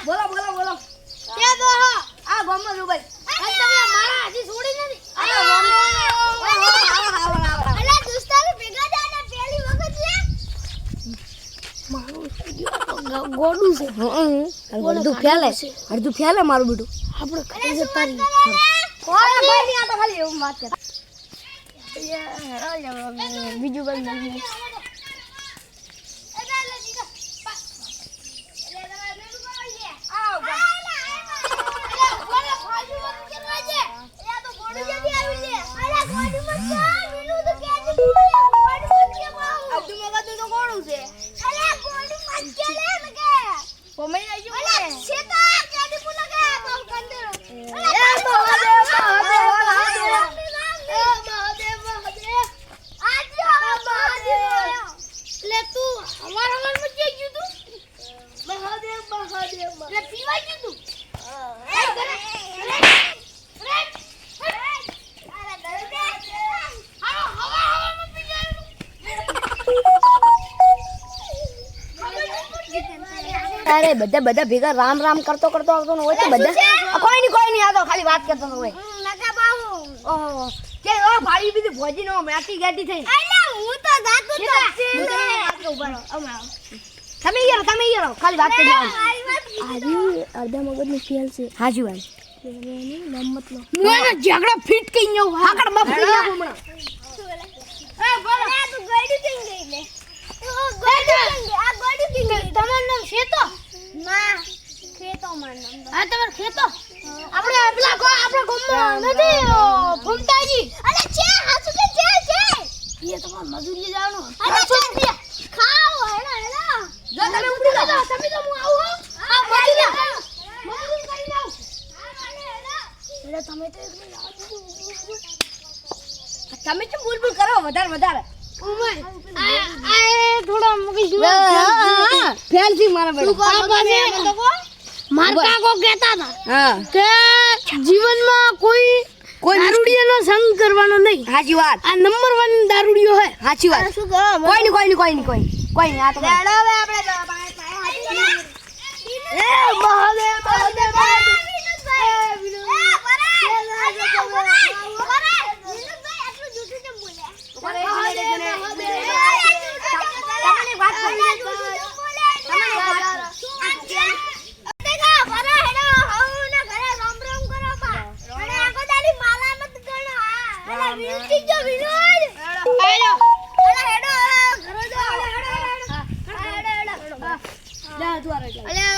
બોલો બોલો બોલો કે દો આ ગોમનો જો ભાઈ અને તમે મારા હજી છોડી નથી અલા દોસ્તારો ભેગા થાને પહેલી વખત લે મારું ગોડું છે અડધું ફેલે મારું બેટું આપણે કરી જતા રહી કોઈ ભાઈ ની આ તો ખાલી એવું વાત છે બીજું કઈ નહીં અરે બધા ભેગા રામ રામ કરતો આવતો ને હોય તો બધા કોઈ નહીં આ તો ખાલી વાત કરતો હોય નકા બાહુ ઓહો કે ઓ ભાઈ બીજી ભોજી નો મેટી ગેટી થઈ અલા હું તો જાતું તો તમે યાર ખાલી વાત કરી આજ અડધા મગજનું ફેલ છે હાજી વાત નમત લો મને ઝઘડા ફિટ કઈ નો હાકડ બાપ કરી નાખો હમણાં એ બોલ આ તું ગઈડી કેમ ગઈ લે આ ગઈડી કેમ ગઈ તમારું નામ ખેતો ના ખેતો મારું નામ આ તમારું ખેતો આપણે પેલા આપણા ગામમાં નથી ફૂમતાજી અરે છે હાસુ કે છે એ તમાર મજૂરી જવાનું અરે ખાઓ હેડા જો તમે ઉપડી જાઓ તમે તો હું આવું હા મજૂરી કરી જાવ તમે તો તમે કેમ બોલ કરો વધારે ઉમર આ થોડા મગજ ફેલ થી મારા બેટા મારા કાકો કહેતા હતા હા કે જીવનમાં કોઈ દારૂડિયાનો સંગ કરવાનો નહીં હાજી વાત આ નંબર 1 દારૂડિયો હે સાચી વાત શું કહો કોઈ નહીં આ તો લેડો હવે આપણે એ મહાદેવ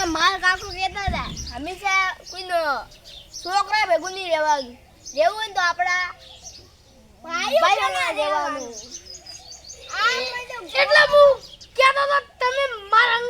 માર કાકો કહેતા હતા હંમેશા કોઈનો છોકરા ભેગું નહીં રહેવાનું રહેવું હોય તો આપણા ભાઈઓના રહેવાનું એટલે હું કહેતો હતો તમે મારા